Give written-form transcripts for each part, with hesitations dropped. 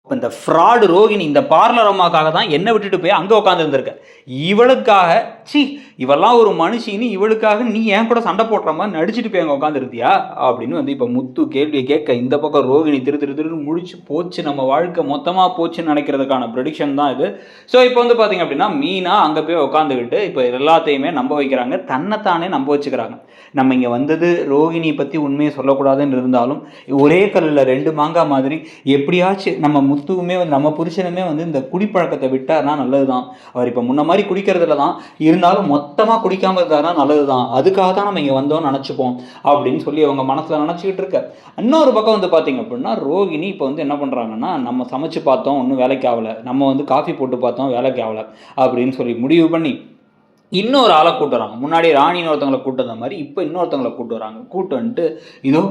இப்போ இந்த ஃப்ராடு ரோகிணி இந்த பார்லர் அம்மாக்காக தான் என்னை விட்டுட்டு போய் அங்கே உட்காந்துருந்துருக்க. இவளுக்காக சி இவெல்லாம் ஒரு மனுஷின்னு இவளுக்காக நீ ஏன் கூட சண்டை போடுற மாதிரி நடிச்சுட்டு போய் அங்கே உட்காந்துருந்தியா அப்படின்னு வந்து இப்போ முத்து கேள்வியை கேட்க இந்த பக்கம் ரோகிணி திருன்னு முடிச்சு போச்சு, நம்ம வாழ்க்கை மொத்தமாக போச்சுன்னு நினைக்கிறதுக்கான ப்ரெடிக்ஷன் தான் இது. ஸோ இப்போ வந்து பார்த்தீங்க அப்படின்னா மீனா அங்கே போய் உட்காந்துக்கிட்டு இப்போ எல்லாத்தையுமே நம்ப வைக்கிறாங்க, தன்னைத்தானே நம்ப வச்சுக்கிறாங்க. நம்ம இங்கே வந்தது ரோகிணியை பற்றி உண்மையை சொல்லக்கூடாதுன்னு இருந்தாலும் ஒரே கல்லில் ரெண்டு மாங்காய் மாதிரி எப்படியாச்சும் நம்ம முத்துவுமே நம்ம புருஷனுமே வந்து இந்த குடிப்பழக்கத்தை விட்டார்னா நல்லது தான். அவர் இப்போ முன்ன மாதிரி குடிக்கிறதுல தான் இருந்தாலும் மொத்தமாக குடிக்காமல் இருந்தாருன்னா நல்லது தான், அதுக்காக தான் நம்ம இங்கே வந்தோம்னு நினச்சிப்போம் அப்படின்னு சொல்லி அவங்க மனசில் நினச்சிக்கிட்டு இருக்க. இன்னொரு பக்கம் வந்து பார்த்தீங்க அப்படின்னா ரோகிணி இப்போ வந்து என்ன பண்ணுறாங்கன்னா, நம்ம சமைச்சு பார்த்தோம் ஒன்றும் வேலைக்கு ஆகலை, நம்ம வந்து காஃபி போட்டு பார்த்தோம் வேலைக்கு ஆகலை அப்படின்னு சொல்லி முடிவு பண்ணி இன்னொரு ஆளை கூட்டு வராங்க. முன்னாடி ராணின்னு ஒருத்தவங்களை கூட்டு வந்த மாதிரி இப்போ இன்னொருத்தவங்களை கூட்டு வராங்க. கூட்டு வந்துட்டு இதோ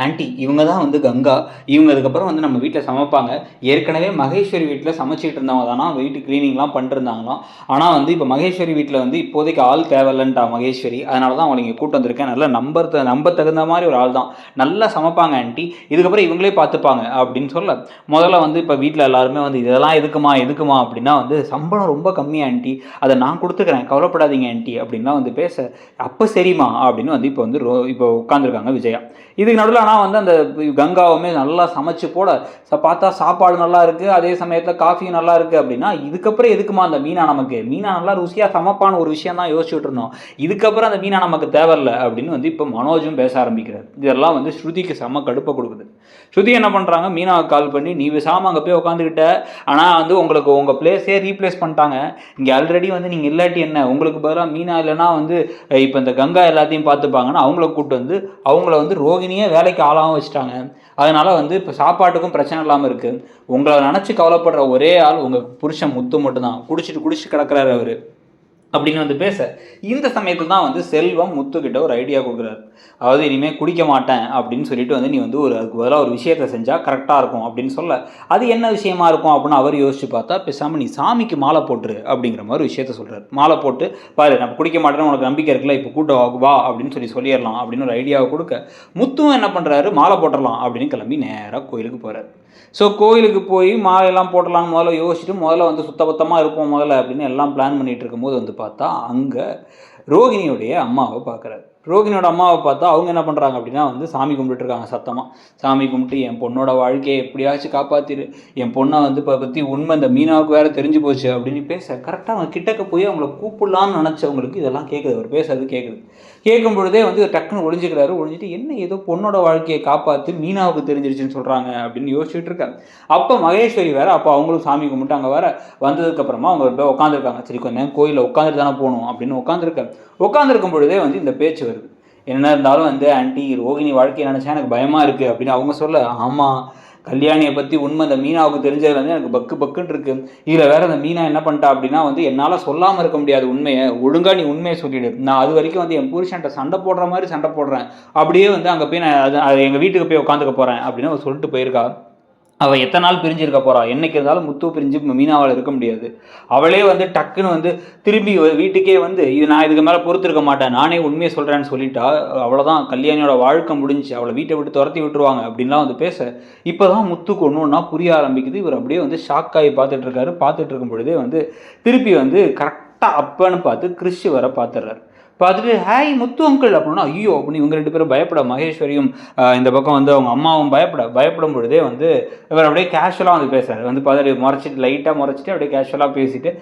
ஆன்ட்டி இவங்க தான் வந்து கங்கா, இவங்க அதுக்கப்புறம் வந்து நம்ம வீட்டில் சமைப்பாங்க. ஏற்கனவே மகேஸ்வரி வீட்டில் சமைச்சிட்டு இருந்தவங்க தானா வீட்டு க்ளீனிங்லாம் பண்ணிருந்தாங்களாம். ஆனால் வந்து இப்போ மகேஸ்வரி வீட்டில் வந்து இப்போதைக்கு ஆள் தேவையில்லைன்ட்டா மகேஸ்வரி, அதனால தான் அவங்களை இங்கே கூட்டு வந்திருக்கேன். நல்லா நம்ப தகுந்த மாதிரி ஒரு ஆள் தான், நல்லா சமைப்பாங்க ஆன்ட்டி, இதுக்கப்புறம் இவங்களே பார்த்துப்பாங்க அப்படின்னு சொல்ல முதல்ல வந்து இப்போ வீட்டில் எல்லாருமே வந்து இதெல்லாம் எதுக்குமா அப்படின்னா வந்து சம்பளம் ரொம்ப கம்மி ஆன்ட்டி, அதை நான் கொடுத்துக்கிறேன் கவலைப்பட ஆன்ட்டி அப்படின்லாம் வந்து பேச அப்போ சரிமா அப்படின்னு வந்து இப்போ வந்து இப்போ உட்காந்துருக்காங்க விஜயா. இதுக்கு நடுவில் ஆனால் வந்து அந்த கங்காவுமே நல்லா சமைச்சு போட பார்த்தா சாப்பாடு நல்லா இருக்குது, அதே சமயத்தில் காஃபியும் நல்லா இருக்குது அப்படின்னா இதுக்கப்புறம் எதுக்குமா அந்த மீனா, நமக்கு மீனா நல்லா ருசியாக சமைப்பான ஒரு விஷயம் தான் யோசிச்சுட்டு இருந்தோம், இதுக்கப்புறம் அந்த மீனா நமக்கு தேவையில்லை அப்படின்னு வந்து இப்போ மனோஜும் பேச ஆரம்பிக்கிறார். இதெல்லாம் வந்து ஸ்ருதிக்கு செம்ம கடுப்பை கொடுக்குது. ஸ்ருதி என்ன பண்ணுறாங்க, மீனாவை கால் பண்ணி நீ விசாமல் அங்கே போய் உட்காந்துக்கிட்ட, ஆனால் வந்து உங்களுக்கு உங்கள் பிளேஸே ரீப்ளேஸ் பண்ணிட்டாங்க, இங்கே ஆல்ரெடி வந்து நீங்கள் இல்லாட்டி என்ன உங்களுக்கு பதிலாக மீனா இல்லைனா வந்து இப்போ இந்த கங்கா எல்லாத்தையும் பார்த்துப்பாங்கன்னு அவங்கள கூப்பிட்டு வந்து அவங்கள வந்து ரோகிணியே வேலைக்கு ஆளாகவும் வச்சுட்டாங்க. அதனால் வந்து இப்போ சாப்பாட்டுக்கும் பிரச்சனை இல்லாமல் இருக்குது. உங்களை நினச்சி கவலைப்படுற ஒரே ஆள் உங்கள் புருஷன் முத்து மட்டும்தான், குடிச்சிட்டு கிடக்கிறாரு அவர் அப்படின்னு வந்து பேச இந்த சமயத்தில் தான் வந்து செல்வம் முத்துக்கிட்ட ஒரு ஐடியா கொடுக்குறாரு. அதாவது இனிமேல் குடிக்க மாட்டேன் அப்படின்னு சொல்லிட்டு வந்து நீ வந்து அதுக்கு பதிலாக ஒரு விஷயத்தை செஞ்சால் கரெக்டாக இருக்கும் அப்படின்னு சொல்ல அது என்ன விஷயமா இருக்கும் அப்படின்னு அவர் யோசிச்சு பார்த்தா பேசாமல் நீ சாமிக்கு மாலை போட்டுரு அப்படிங்கிற மாதிரி விஷயத்த சொல்கிறார். மாலை போட்டு பாரு நம்ம குடிக்க மாட்டேன்னு உனக்கு நம்பிக்கை இருக்குல்ல, இப்போ கூட்டம் வா அப்படின்னு சொல்லிடலாம் அப்படின்னு ஒரு ஐடியாவை கொடுக்க முத்துவும் என்ன பண்ணுறாரு, மாலை போட்டுடலாம் அப்படின்னு கிளம்பி நேராக கோயிலுக்கு போகிறார். ஸோ கோயிலுக்கு போய் மாலையெல்லாம் போட்டலான்னு முதல்ல யோசிச்சுட்டு முதல்ல வந்து சுத்தபத்தமாக இருப்போம் முதல்ல அப்படின்னு எல்லாம் பிளான் பண்ணிகிட்டு இருக்கும்போது வந்து பார்த்தா அங்கே ரோகிணியுடைய அம்மாவை பார்க்குறாரு. ரோகிணியோட அம்மாவை பார்த்தா அவங்க என்ன பண்ணுறாங்க அப்படின்னா வந்து சாமி கும்பிட்டுருக்காங்க சத்தமாக. சாமி கும்பிட்டு என் பொண்ணோட வாழ்க்கையை எப்படியாச்சும் காப்பாற்றிடு, என் பொண்ணை வந்து இப்போ பற்றி உண்மை இந்த மீனாவுக்கு வேறு தெரிஞ்சு போச்சு அப்படின்னு பேச கரெக்டாக அவங்க கிட்டக்க போய் அவங்கள கூப்பிடலான்னு நினச்சவங்களுக்கு இதெல்லாம் கேட்குது, அவர் பேசுறது கேட்குது. கேட்கும் பொழுதே வந்து டக்குன்னு ஒழிஞ்சிட்டு என்ன ஏதோ பொண்ணோட வாழ்க்கையை காப்பாற்றி மீனாவுக்கு தெரிஞ்சிருச்சுன்னு சொல்கிறாங்க அப்படின்னு யோசிச்சுட்டு இருக்காங்க. அப்போ மகேஸ்வரி வேறு, அப்போ அவங்களும் சாமி கும்பிட்டு அங்கே வேறு வந்ததுக்கப்புறமா அவங்க உட்காந்துருக்காங்க. சரி கொஞ்சம் நேரம் கோயிலில் உட்காந்துட்டு தானே போகணும் அப்படின்னு உட்காந்துருக்கும் பொழுதே வந்து இந்த பேச்சு வருது. என்ன இருந்தாலும் வந்து ஆன்ட்டி ரோகிணி வாழ்க்கையை நினச்சா எனக்கு பயமாக இருக்குது அப்படின்னு அவங்க சொல்ல, ஆமாம் கல்யாணியை பற்றி உண்மை இந்த மீனாவுக்கு தெரிஞ்சதுல வந்து எனக்கு பக்குன்னு இருக்குது. இதில் வேறு அந்த மீனா என்ன பண்ணிட்டா அப்படின்னா வந்து என்னால் சொல்லாமல் இருக்க முடியாது உண்மையை, ஒழுங்காக நீ உண்மையை சொல்லிவிடு, நான் அது வரைக்கும் வந்து என் புருஷன்ட்ட சண்டை போடுற மாதிரி சண்டை போடுறேன், அப்படியே வந்து அங்கே போய் நான் அது எங்கள் வீட்டுக்கு போய் உட்காந்துக்க போகிறேன் அப்படின்னு அவர் சொல்லிட்டு போயிருக்கா. அவள் எத்தனை நாள் பிரிஞ்சிருக்க போகிறா, என்றைக்கு இருந்தாலும் முத்து பிரிஞ்சு மீனாவால் இருக்க முடியாது. அவளே வந்து டக்குன்னு வந்து திரும்பி வீட்டுக்கே வந்து இது நான் இதுக்கு மேலே பொறுத்திருக்க மாட்டேன், நானே உண்மையை சொல்கிறேன்னு சொல்லிட்டா அவ்வளோதான், கல்யாணியோட வாழ்க்கை முடிஞ்சு, அவளை வீட்டை விட்டு துரத்தி விட்டுருவாங்க அப்படின்லாம் வந்து பேச இப்போ தான் முத்துக்கு ஒன்று ஒன்றா புரிய ஆரம்பிக்குது. இவர் அப்படியே வந்து ஷாக்காகி பார்த்துட்டு இருக்கும் பொழுதே வந்து திருப்பி வந்து கரெக்டாக அப்பன்னு பார்த்து கிறிஷ் வர பார்த்துடுறாரு. பார்த்துட்டு ஹாய் முத்து அங்கிள் அப்படின்னா ஐயோ அப்படின்னு இவங்க ரெண்டு பேரும் பயப்பட, மகேஸ்வரியும் இந்த பக்கம் வந்து அவங்க அம்மாவும் பயப்படும் பொழுதே வந்து இவர் அப்படியே கேஷுவலாக வந்து பேசுகிறார். வந்து பார்த்துட்டு லைட்டாக முறைச்சிட்டு அப்படியே கேஷுவலாக பேசிட்டு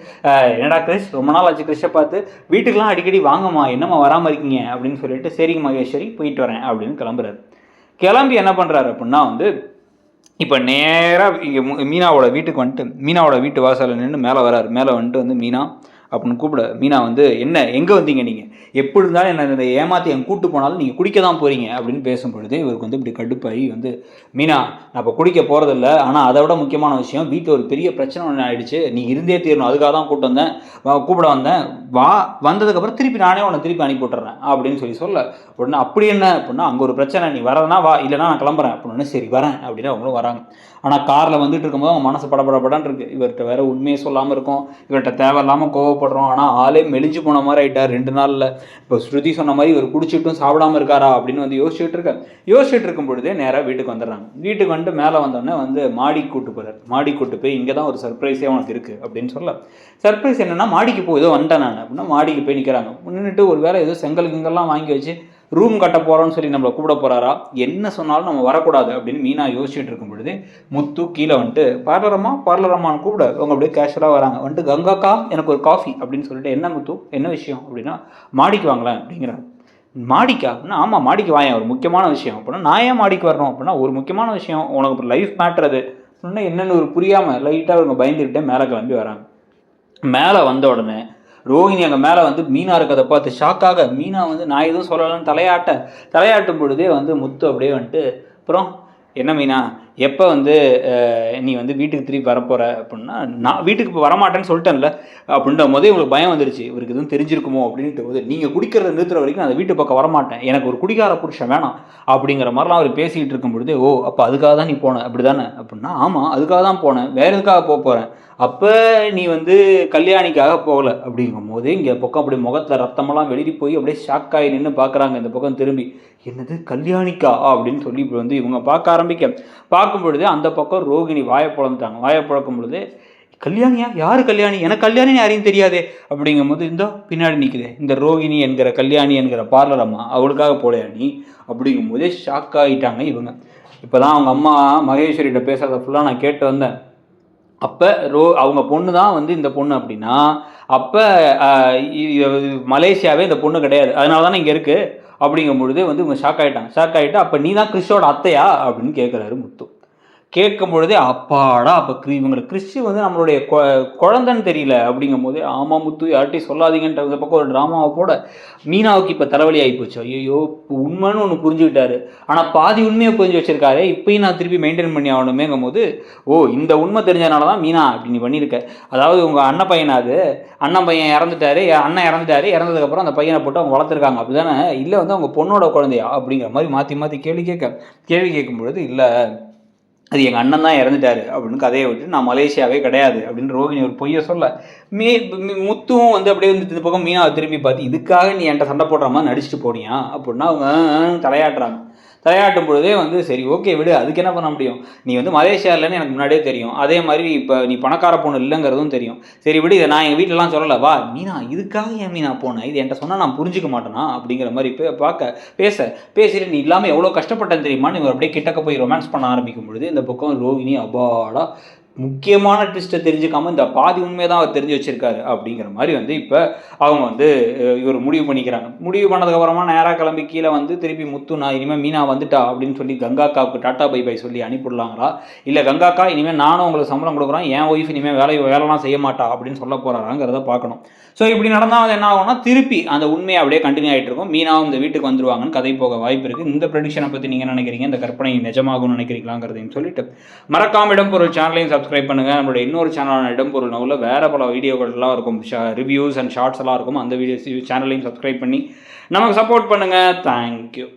என்னடா கிறிஷ் ரொம்ப நாள் ஆச்சு கிறிஷை பார்த்து, வீட்டுக்கெலாம் அடிக்கடி வாங்கம்மா என்னம்மா வராமல் இருக்கீங்க அப்படின்னு சொல்லிட்டு சரிங்க மகேஸ்வரி போயிட்டு வரேன் அப்படின்னு கிளம்புறாரு. கிளம்பி என்ன பண்ணுறாரு அப்படின்னா வந்து இப்போ நேராக இங்கே மீனாவோட வீட்டுக்கு வந்துட்டு மீனாவோட வீட்டு வாசலில் நின்று மேலே வராரு. மேலே வந்துட்டு வந்து மீனா அப்படின்னு கூப்பிட மீனா வந்து என்ன எங்கே வந்தீங்க நீங்கள், எப்படி இருந்தாலும் என்ன ஏமாற்றி என் கூட்டு போனாலும் நீங்கள் குடிக்க தான் போகிறீங்க அப்படின்னு பேசும் பொழுது இவருக்கு வந்து இப்படி கடுப்பாகி வந்து மீனா நான் இப்போ குடிக்க போகிறதில்ல, ஆனால் அதை விட முக்கியமான விஷயம் வீட்டில் ஒரு பெரிய பிரச்சனை ஒன்று ஆகிடுச்சு, நீ இருந்தே தீரணும், அதுக்காக தான் கூப்பிட வந்தேன் வந்ததுக்கப்புறம் திருப்பி நானே உன்னை திருப்பி அனுப்பி விட்டுறேன் அப்படின்னு சொல்ல உடனே அப்படி என்ன அப்படின்னா அங்கே ஒரு பிரச்சனை, நீ வரதுனா வா இல்லைனா நான் கிளம்புறேன் அப்படின்னு சரி வரேன் அப்படின்னு அவங்களும் வராங்க. ஆனால் காரில் வந்துட்டு இருக்கும்போது அவங்க மனசு படப்படப்படான்னு இருக்குது. இவர்கிட்ட வேறு உண்மையை சொல்லாமல் இருக்கும், இவர்கிட்ட தேவையில்லாமல் கோவப்பட கோவப்படுறோம், ஆனால் ஆளே மெலிஞ்சு போன மாதிரி ஆகிட்டார் 2 நாளில். இப்போ ஸ்ருதி சொன்ன மாதிரி இவர் குடிச்சிட்டும் சாப்பிடாமல் இருக்காரா அப்படின்னு வந்து யோசிச்சுட்டு இருக்கும் பொழுதே நேராக வீட்டுக்கு வந்துடுறாங்க. வீட்டுக்கு வந்துட்டு மேலே வந்தோடனே வந்து மாடிக்கு கூட்டு போகிறார். மாடி கூட்டு போய் இங்கே தான் ஒரு சர்ப்ரைஸே உனக்கு இருக்குது அப்படின்னு சொல்ல, சர்ப்ரைஸ் என்னென்னா மாடிக்கு போய் ஏதோ வந்துட்டேன் நான் அப்படின்னா மாடிக்கு போய் நிற்கிறாங்க. நின்றுட்டு ஒரு வேளை ஏதோ செங்கல்லாம் வாங்கி வச்சு ரூம் கட்ட போகிறோன்னு சொல்லி நம்மளை கூப்பிட போகிறாரா, என்ன சொன்னாலும் நம்ம வரக்கூடாது அப்படின்னு மீனா யோசிச்சுட்டு இருக்கும் பொழுது முத்து கீழே வந்துட்டு பார்லரம்மான்னு கூப்பிட அவங்க அப்படியே கேஷுவலாக வராங்க. வந்துட்டு கங்காக்கா எனக்கு ஒரு காஃபி அப்படின்னு சொல்லிட்டு, என்ன முத்து என்ன விஷயம் அப்படின்னா, மாடிக்கு வாங்கலாம் அப்படிங்கிறாங்க. மாடிக்கா அப்படின்னா, ஆமாம் மாடிக்கு வாங்க, ஒரு முக்கியமான விஷயம் அப்படின்னா. நான் ஏன் மாடிக்கு வரணும் அப்படின்னா, ஒரு முக்கியமான விஷயம் உனக்கு லைஃப் மேட்டர் அது அப்படின்னா என்னென்னு ஒரு புரியாமல் லைட்டாக அவங்க பயந்துக்கிட்டே மேலே கிளம்பி வராங்க. மேலே வந்த உடனே ரோஹிணி அங்கே மேலே வந்து மீனா இருக்கிறத பார்த்து ஷாக்காக, மீனா வந்து நான் எதுவும் சொல்லலைன்னு தலையாட்டும் பொழுதே வந்து முத்து அப்படியே வந்துட்டு, அப்புறம் என்ன மீனா எப்போ வந்து நீ வந்து வீட்டுக்கு திருப்பி வரப்போகிற அப்படின்னா, நான் வீட்டுக்கு இப்போ வரமாட்டேன்னு சொல்லிட்டேன்ல அப்படின்ற போதே இவங்களுக்கு பயம் வந்துருச்சு. இவருக்கு எதுவும் தெரிஞ்சிருக்குமோ அப்படின்ட்டு போது, நீங்கள் குடிக்கிறத நிறுத்துற வரைக்கும் நான் அந்த வீட்டு பக்கம் வரமாட்டேன், எனக்கு ஒரு குடிக்கார புருஷன் வேணாம் அப்படிங்கிற மாதிரிலாம் அவர் பேசிக்கிட்டு இருக்கும் பொழுது, ஓ அப்போ அதுக்காக தான் நீ போன அப்படி தானே அப்படின்னா, ஆமாம் அதுக்காக தான் போனேன், வேறு எதுக்காக போகிறேன், அப்போ நீ வந்து கல்யாணிக்காக போகலை அப்படிங்கும் போது இங்கே பக்கம் அப்படி முகத்தில் ரத்தமெல்லாம் வெளியே போய் அப்படியே ஷாக்காகி நின்று பார்க்குறாங்க. இந்த பக்கம் திரும்பி, என்னது கல்யாணிக்கா அப்படின்னு சொல்லி இப்போ வந்து இவங்க பார்க்கும் பொழுது அந்த பக்கம் ரோகிணி வாயை பிழக்கும் பொழுது, கல்யாணியா யார் கல்யாணி, எனக்கு கல்யாணி யாரையும் தெரியாதே அப்படிங்கும் போது, இந்த பின்னாடி நிற்குது இந்த ரோகிணி என்கிற கல்யாணி என்கிற பார்லர் அம்மா, அவளுக்காக போலையா நீ அப்படிங்கும் போதே ஷாக் ஆகிட்டாங்க இவங்க. இப்போ தான் அவங்க அம்மா மகேஸ்வரிகிட்ட பேசுகிறத ஃபுல்லாக நான் கேட்டு வந்தேன். அப்போ அவங்க பொண்ணு தான் வந்து இந்த பொண்ணு அப்படின்னா, அப்போ மலேசியாவே இந்த பொண்ணு கிடையாது, அதனால தானே இங்கே இருக்குது அப்படிங்கும் பொழுது வந்து இவங்க ஷாக் ஆகிட்டு, அப்போ நீ தான் கிறிஷோட அத்தையா அப்படின்னு கேட்குறாரு முத்து. கேட்கும் பொழுதே அப்பாடா, அப்போ இவங்களுக்கு கிறிஸ்டி வந்து நம்மளுடைய குழந்தைன்னு தெரியல அப்படிங்கும் போது, ஆமாம் முத்து யார்ட்டையும் சொல்லாதீங்கன்ற பக்கம் ஒரு ட்ராமாவை போட மீனாவுக்கு இப்போ தலைவலி ஆகிப்போச்சு. ஐயோ உண்மைன்னு ஒன்று புரிஞ்சுக்கிட்டாரு, ஆனால் பாதி உண்மையை புரிஞ்சு வச்சிருக்காரு, இப்பயும் நான் திருப்பி மெயின்டைன் பண்ணி ஆகணுமேங்கும் போது, ஓ இந்த உண்மை தெரிஞ்சதுனால தான் மீனா அப்படி நீ பண்ணியிருக்க, அதாவது உங்கள் அண்ணன் பையனாது, அண்ணன் பையன் இறந்துட்டாரு, அண்ணன் இறந்ததுக்கப்புறம் அந்த பையனை போட்டு அவங்க வளர்த்துருக்காங்க அப்படி தானே, இல்லை வந்து அவங்க பொண்ணோட குழந்தையா அப்படிங்கிற மாதிரி மாற்றி கேள்வி கேட்கும் பொழுது, இல்லை அது எங்கள் அண்ணன் தான் இறந்துட்டாரு அப்படின்னு கதையை விட்டு, நான் மலேசியாவே கிடையாது அப்படின்னு ரோகிணி ஒரு பொய்யை சொல்ல, முத்துவும் வந்து அப்படியே வந்து இந்த பக்கம் மீனாவை திரும்பி பார்த்து, இதுக்காக நீ என்கிட்ட சண்டை போடுற மாதிரி நடிச்சுட்டு போனியா அப்படின்னா அவங்க தலையாட்டும் பொழுதே வந்து, சரி ஓகே விடு, அதுக்கு என்ன பண்ண முடியும், நீ வந்து மலேசியா இல்லைன்னு எனக்கு முன்னாடியே தெரியும், அதே மாதிரி இப்போ நீ பணக்கார பொண்ணு இல்லைங்கிறதும் தெரியும், சரி விடு, இதை நான் எங்கள் வீட்டிலலாம் சொல்லலை, வா மீனா இதுக்காக ஏன் மீனா போனேன், இது என்கிட்ட சொன்னால் நான் புரிஞ்சிக்க மாட்டேனா அப்படிங்கிற மாதிரி பேசிட்டு, நீ இல்லாமல் எவ்வளோ கஷ்டப்பட்டேன்னு தெரியுமா, நீ அப்படியே கிட்டக்க போய் ரொமான்ஸ் பண்ண ஆரம்பிக்கும் பொழுது இந்த பக்கம் ரோகிணி அபாடா முக்கியமான ட்விஸ்ட்டை தெரிஞ்சுக்காமல் இந்த பாதி உண்மையை தான் அவர் தெரிஞ்சு வச்சிருக்காரு அப்படிங்கிற மாதிரி வந்து இப்போ அவங்க வந்து இவர் முடிவு பண்ணிக்கிறாங்க. முடிவு பண்ணதுக்கப்புறமா நேராக கிளம்பி கீழே வந்து திருப்பி முத்து, நான் இனிமேல் மீனா வந்துட்டா அப்படின்னு சொல்லி கங்காக்காவுக்கு டாட்டா பை சொல்லி அனுப்பிவிடலாங்களா, இல்லை கங்காக்கா இனிமேல் நானும் உங்களுக்கு சம்பளம் கொடுக்குறேன், என் ஒய்ஃப் இனிமேல் வேலைலாம் செய்ய மாட்டா அப்படின்னு சொல்ல போகிறாங்கிறத பார்க்கணும். ஸோ இப்படி நடந்தால் என்ன ஆகும்னா, திருப்பி அந்த உண்மையை அப்படியே கண்டினியூ ஆகிட்டு இருக்கும், மீனாவும் இந்த வீட்டுக்கு வந்துருவாங்கன்னு கதை போக வாய்ப்பு இருக்குது. இந்த ப்ரெடிக்ஷனை பற்றி நீங்கள் நினைக்கிறீங்க, இந்த கற்பனை நிஜமாகும்னு நினைக்கிறீங்களாங்கிறதையும் சொல்லிட்டு மறக்காம இடம்பொருள் சேனலையும் சப்ஸ்கிரைப் பண்ணுங்கள். நம்மளுடைய இன்னொரு சேனலான இடம்பொருள் நவுல வேறு பல வீடியோக்கள்லாம் இருக்கும், ரிவ்யூஸ் அண்ட் ஷார்ட்ஸ் எல்லாம் இருக்கும், அந்த வீடியோஸ் சேனலையும் சப்ஸ்கிரைப் பண்ணி நமக்கு சப்போர்ட் பண்ணுங்கள். தேங்க்யூ.